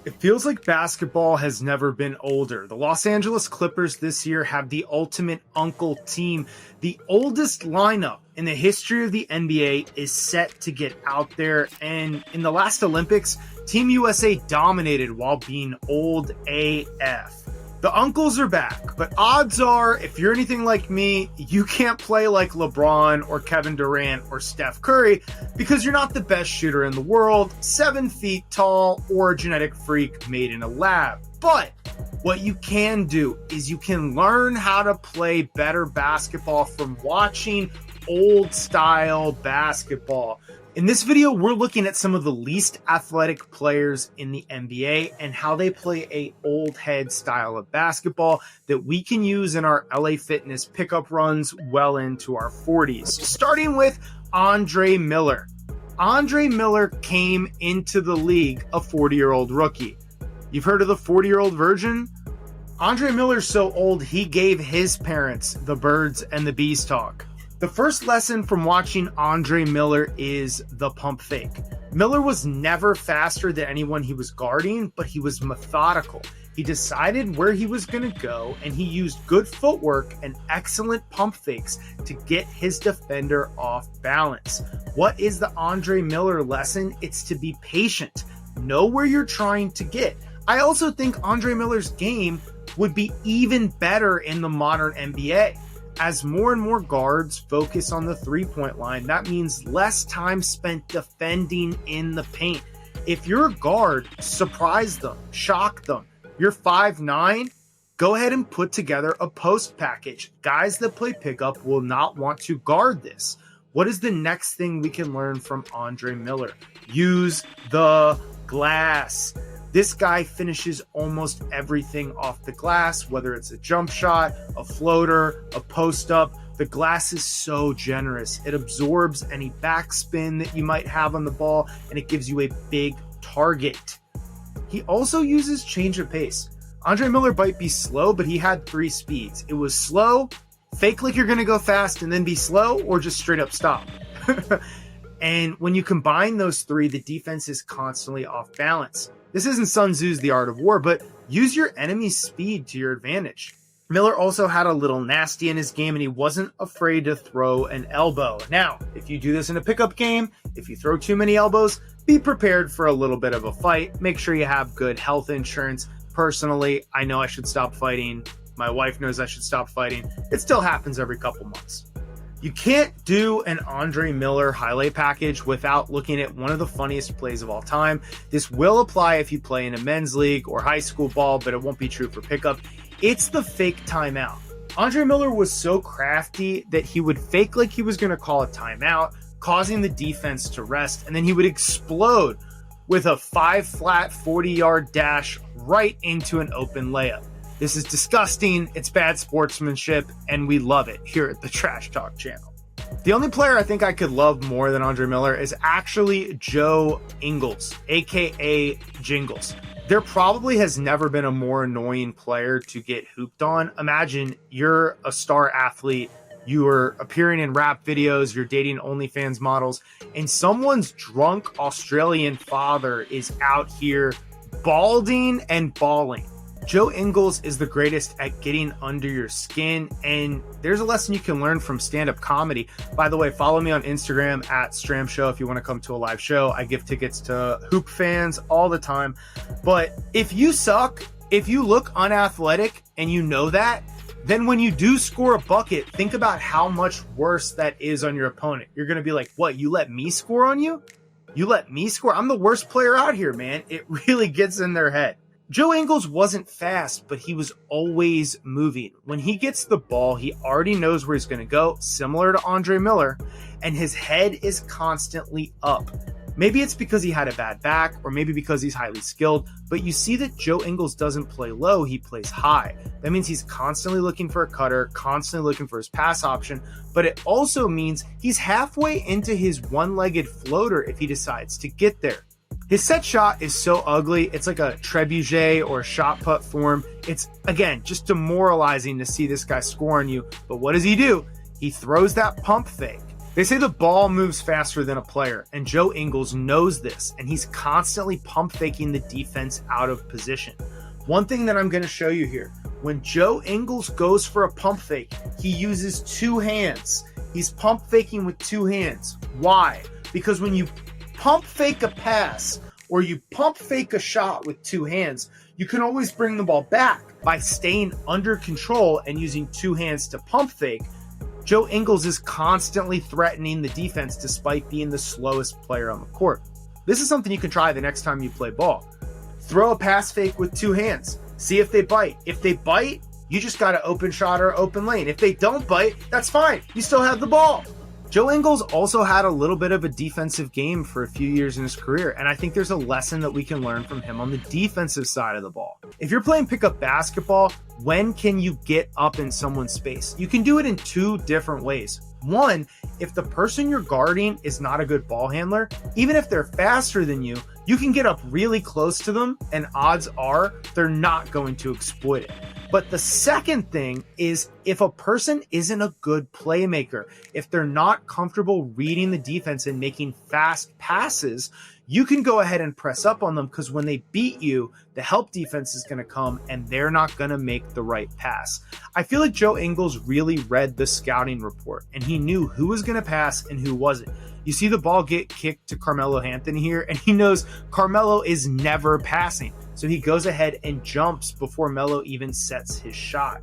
It feels like basketball has never been older. The Los Angeles Clippers this year have the ultimate uncle team. The oldest lineup in the history of the NBA is set to get out there. And in the last Olympics, Team USA dominated while being old AF. The uncles are back, but odds are, if you're anything like me, you can't play like LeBron or Kevin Durant or Steph Curry because you're not the best shooter in the world, 7 feet tall, or a genetic freak made in a lab. But what you can do is you can learn how to play better basketball from watching old style basketball. In this video, we're looking at some of the least athletic players in the NBA and how they play a old head style of basketball that we can use in our LA Fitness pickup runs well into our 40s. Starting with Andre Miller. Andre Miller came into the league a 40-year-old rookie. You've heard of the 40-year-old virgin? Andre Miller's so old, he gave his parents the birds and the bees talk. The first lesson from watching Andre Miller is the pump fake. Miller was never faster than anyone he was guarding, but he was methodical. He decided where he was going to go, and he used good footwork and excellent pump fakes to get his defender off balance. What is the Andre Miller lesson? It's to be patient. Know where you're trying to get. I also think Andre Miller's game would be even better in the modern NBA. As more and more guards focus on the three-point line, that means less time spent defending in the paint. If you're a guard, surprise them, shock them. You're 5'9", go ahead and put together a post package. Guys that play pickup will not want to guard this. What is the next thing we can learn from Andre Miller? Use the glass. This guy finishes almost everything off the glass, whether it's a jump shot, a floater, a post-up. The glass is so generous. It absorbs any backspin that you might have on the ball, and it gives you a big target. He also uses change of pace. Andre Miller might be slow, but he had 3 speeds. It was slow, fake like you're going to go fast and then be slow, or just straight up stop. And when you combine those 3, the defense is constantly off balance. This isn't Sun Tzu's The Art of War, but use your enemy's speed to your advantage. Miller also had a little nasty in his game, and he wasn't afraid to throw an elbow. Now, if you do this in a pickup game, if you throw too many elbows, be prepared for a little bit of a fight. Make sure you have good health insurance. Personally, I know I should stop fighting. My wife knows I should stop fighting. It still happens every couple months. You can't do an Andre Miller highlight package without looking at one of the funniest plays of all time. This will apply if you play in a men's league or high school ball, but it won't be true for pickup. It's the fake timeout. Andre Miller was so crafty that he would fake like he was going to call a timeout, causing the defense to rest, and then he would explode with a 5-flat 40-yard dash right into an open layup. This is disgusting, it's bad sportsmanship, and we love it here at the Trash Talk channel. The only player I think I could love more than Andre Miller is actually Joe Ingles, aka Jingles. There probably has never been a more annoying player to get hooped on. Imagine you're a star athlete, you are appearing in rap videos, you're dating OnlyFans models, and someone's drunk Australian father is out here balding and bawling. Joe Ingles is the greatest at getting under your skin, and there's a lesson you can learn from stand-up comedy. By the way, follow me on Instagram at Stram Show if you want to come to a live show. I give tickets to hoop fans all the time. But if you suck, if you look unathletic and you know that, then when you do score a bucket, think about how much worse that is on your opponent. You're going to be like, what, you let me score on you? You let me score? I'm the worst player out here, man. It really gets in their head. Joe Ingles wasn't fast, but he was always moving. When he gets the ball, he already knows where he's going to go, similar to Andre Miller, and his head is constantly up. Maybe it's because he had a bad back, or maybe because he's highly skilled, but you see that Joe Ingles doesn't play low, he plays high. That means he's constantly looking for a cutter, constantly looking for his pass option, but it also means he's halfway into his one-legged floater if he decides to get there. His set shot is so ugly, it's like a trebuchet or a shot put form. It's, again, just demoralizing to see this guy score on you. But what does he do? He throws that pump fake. They say the ball moves faster than a player, and Joe Ingles knows this, and he's constantly pump faking the defense out of position. One thing that I'm going to show you here, when Joe Ingles goes for a pump fake, he uses two hands. He's pump faking with two hands. Why? Because when you pump fake a pass or you pump fake a shot with two hands, you can always bring the ball back by staying under control and using two hands to pump fake. Joe Ingles is constantly threatening the defense despite being the slowest player on the court. This is something you can try the next time you play ball. Throw a pass fake with two hands. See if they bite. If they bite, you just got to open shot or open lane. If they don't bite, that's fine. You still have the ball. Joe Ingles also had a little bit of a defensive game for a few years in his career, and I think there's a lesson that we can learn from him on the defensive side of the ball. If you're playing pickup basketball, when can you get up in someone's space? You can do it in two different ways. One, if the person you're guarding is not a good ball handler, even if they're faster than you, you can get up really close to them, and odds are they're not going to exploit it. But the second thing is if a person isn't a good playmaker, if they're not comfortable reading the defense and making fast passes, you can go ahead and press up on them, because when they beat you, the help defense is going to come and they're not going to make the right pass. I feel like Joe Ingles really read the scouting report and he knew who was going to pass and who wasn't. You see the ball get kicked to Carmelo Anthony here, and he knows Carmelo is never passing. So he goes ahead and jumps before Melo even sets his shot.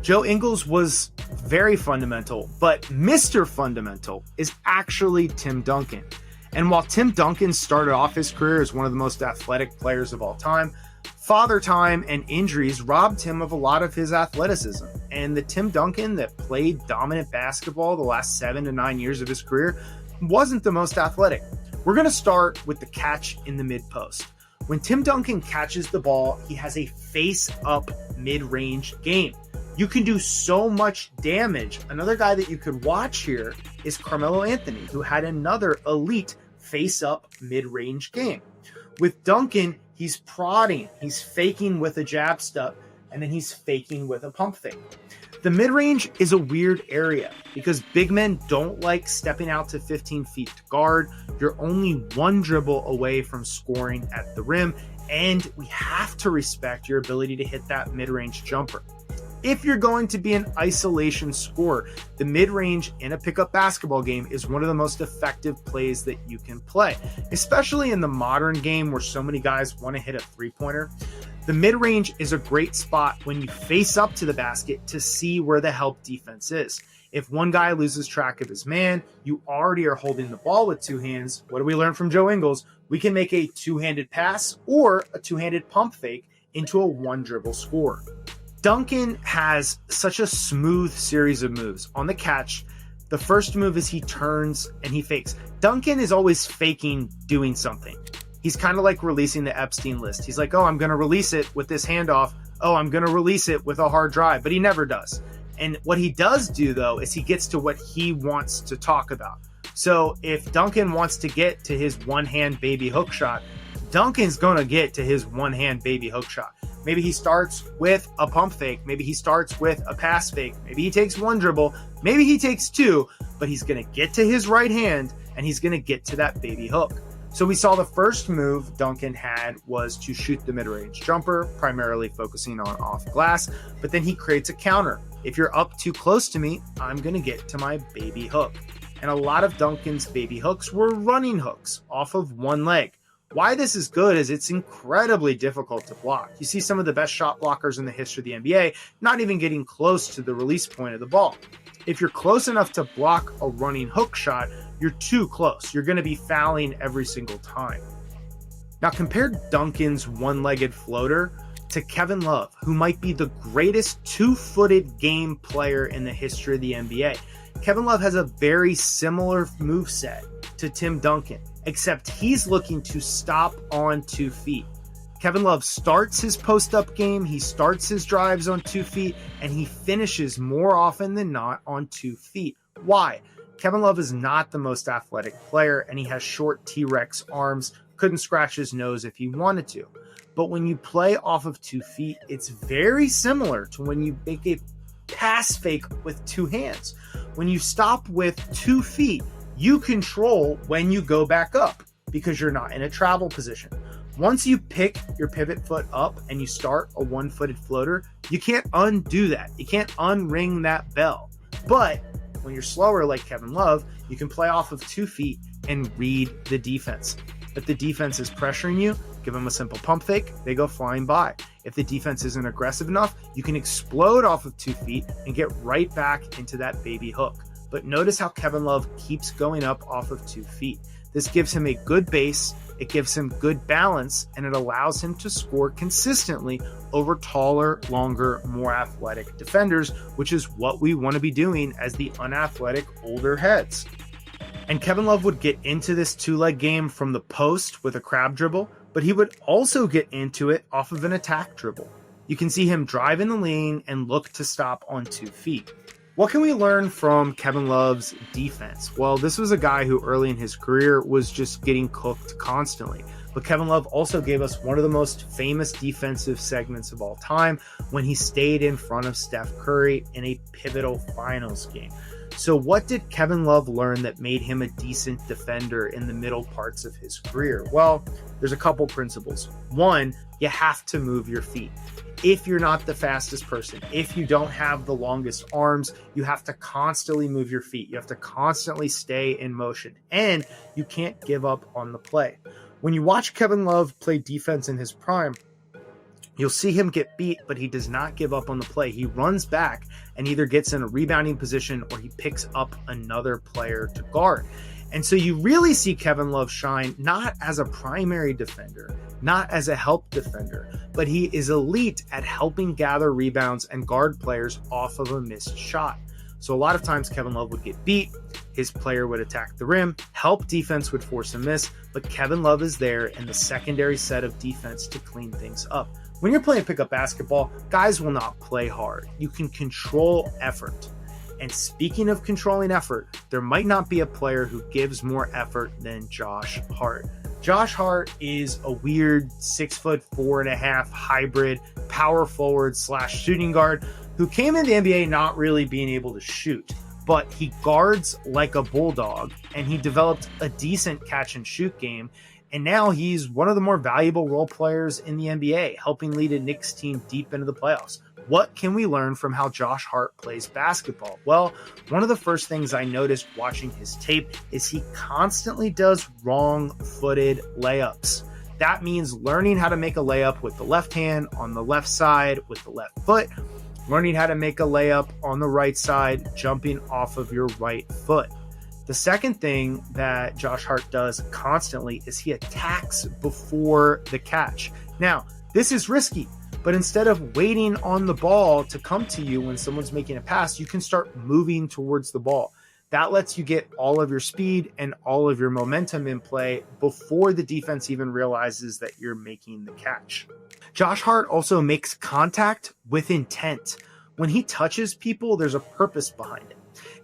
Joe Ingles was very fundamental, but Mr. Fundamental is actually Tim Duncan. And while Tim Duncan started off his career as one of the most athletic players of all time, father time and injuries robbed him of a lot of his athleticism. And the Tim Duncan that played dominant basketball the last 7 to 9 years of his career wasn't the most athletic. We're going to start with the catch in the mid post. When Tim Duncan catches the ball, he has a face-up mid-range game. You can do so much damage. Another guy that you could watch here is Carmelo Anthony, who had another elite face-up mid-range game. With Duncan, he's prodding, he's faking with a jab step, and then he's faking with a pump fake. The mid-range is a weird area because big men don't like stepping out to 15 feet to guard. You're only one dribble away from scoring at the rim, and we have to respect your ability to hit that mid-range jumper. If you're going to be an isolation scorer, the mid-range in a pickup basketball game is one of the most effective plays that you can play, especially in the modern game where so many guys want to hit a three-pointer. The mid-range is a great spot when you face up to the basket to see where the help defense is. If one guy loses track of his man, you already are holding the ball with two hands. What do we learn from Joe Ingles? We can make a two-handed pass or a two-handed pump fake into a one-dribble score. Duncan has such a smooth series of moves. On the catch, the first move is he turns and he fakes. Duncan is always faking doing something. He's kind of like releasing the Epstein list. He's like, oh, I'm going to release it with this handoff. Oh, I'm going to release it with a hard drive, but he never does. And what he does do, though, is he gets to what he wants to talk about. So if Duncan wants to get to his one-hand baby hook shot, Duncan's going to get to his one-hand baby hook shot. Maybe he starts with a pump fake. Maybe he starts with a pass fake. Maybe he takes one dribble. Maybe he takes two, but he's going to get to his right hand and he's going to get to that baby hook. So we saw the first move Duncan had was to shoot the mid-range jumper, primarily focusing on off glass, but then he creates a counter. If you're up too close to me, I'm going to get to my baby hook. And a lot of Duncan's baby hooks were running hooks off of one leg. Why this is good is it's incredibly difficult to block. You see some of the best shot blockers in the history of the NBA not even getting close to the release point of the ball. If you're close enough to block a running hook shot, you're too close. You're going to be fouling every single time. Now compare Duncan's one-legged floater to Kevin Love, who might be the greatest two-footed game player in the history of the NBA. Kevin Love has a very similar moveset to Tim Duncan, except he's looking to stop on 2 feet. Kevin Love starts his post-up game, he starts his drives on 2 feet, and he finishes more often than not on 2 feet. Why? Kevin Love is not the most athletic player, and he has short T-Rex arms, couldn't scratch his nose if he wanted to. But when you play off of 2 feet, it's very similar to when you make a pass fake with 2 hands. When you stop with 2 feet, you control when you go back up because you're not in a travel position. Once you pick your pivot foot up and you start a 1-footed floater, you can't undo that. You can't unring that bell. But when you're slower like Kevin Love, you can play off of 2 feet and read the defense. If the defense is pressuring you, give them a simple pump fake, they go flying by. If the defense isn't aggressive enough, you can explode off of 2 feet and get right back into that baby hook. But notice how Kevin Love keeps going up off of 2 feet. This gives him a good base, it gives him good balance, and it allows him to score consistently over taller, longer, more athletic defenders, which is what we want to be doing as the unathletic older heads. And Kevin Love would get into this 2-leg game from the post with a crab dribble, but he would also get into it off of an attack dribble. You can see him drive in the lane and look to stop on 2 feet. What can we learn from Kevin Love's defense? Well, this was a guy who early in his career was just getting cooked constantly. But Kevin Love also gave us one of the most famous defensive segments of all time when he stayed in front of Steph Curry in a pivotal finals game. So what did Kevin Love learn that made him a decent defender in the middle parts of his career? Well, there's a couple principles. One, you have to move your feet. If you're not the fastest person, if you don't have the longest arms, you have to constantly move your feet. You have to constantly stay in motion, and you can't give up on the play. When you watch Kevin Love play defense in his prime, you'll see him get beat, but he does not give up on the play. He runs back and either gets in a rebounding position or he picks up another player to guard. And so you really see Kevin Love shine not as a primary defender, not as a help defender, but he is elite at helping gather rebounds and guard players off of a missed shot. So a lot of times Kevin Love would get beat, his player would attack the rim, help defense would force a miss, but Kevin Love is there in the secondary set of defense to clean things up. When you're playing pickup basketball, guys will not play hard. You can control effort. And speaking of controlling effort, there might not be a player who gives more effort than Josh Hart. Josh Hart is a weird 6'4.5" hybrid power forward / shooting guard who came in the NBA not really being able to shoot, but he guards like a bulldog and he developed a decent catch and shoot game. And now he's one of the more valuable role players in the NBA, helping lead a Knicks team deep into the playoffs. What can we learn from how Josh Hart plays basketball? Well, one of the first things I noticed watching his tape is he constantly does wrong-footed layups. That means learning how to make a layup with the left hand on the left side with the left foot, learning how to make a layup on the right side, jumping off of your right foot. The second thing that Josh Hart does constantly is he attacks before the catch. Now, this is risky, but instead of waiting on the ball to come to you when someone's making a pass, you can start moving towards the ball. That lets you get all of your speed and all of your momentum in play before the defense even realizes that you're making the catch. Josh Hart also makes contact with intent. When he touches people, there's a purpose behind it.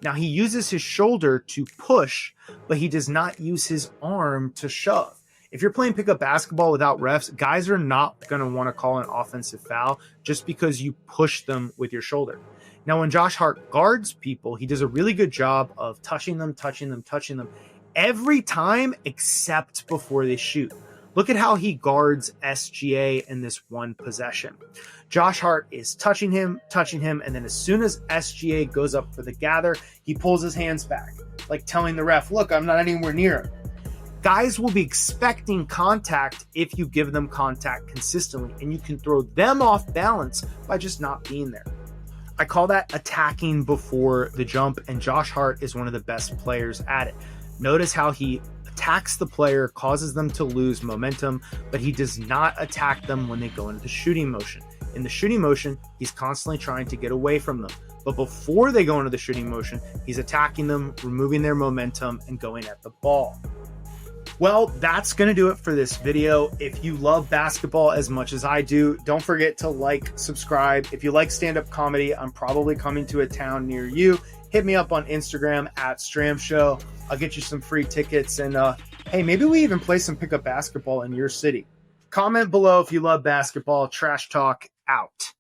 Now, he uses his shoulder to push, but he does not use his arm to shove. If you're playing pickup basketball without refs, guys are not going to want to call an offensive foul just because you push them with your shoulder. Now, when Josh Hart guards people, he does a really good job of touching them every time except before they shoot. Look at how he guards SGA in this one possession. Josh Hart is touching him, and then as soon as SGA goes up for the gather, he pulls his hands back, like telling the ref, look, I'm not anywhere near him. Guys will be expecting contact if you give them contact consistently, and you can throw them off balance by just not being there. I call that attacking before the jump, and Josh Hart is one of the best players at it. Notice how he attacks the player, causes them to lose momentum, but he does not attack them when they go into the shooting motion. In the shooting motion, he's constantly trying to get away from them. But before they go into the shooting motion, he's attacking them, removing their momentum, and going at the ball. Well, that's going to do it for this video. If you love basketball as much as I do, don't forget to like, subscribe. If you like stand-up comedy, I'm probably coming to a town near you. Hit me up on Instagram at StramShow. I'll get you some free tickets. And hey, maybe we even play some pickup basketball in your city. Comment below if you love basketball. Trash Talk out.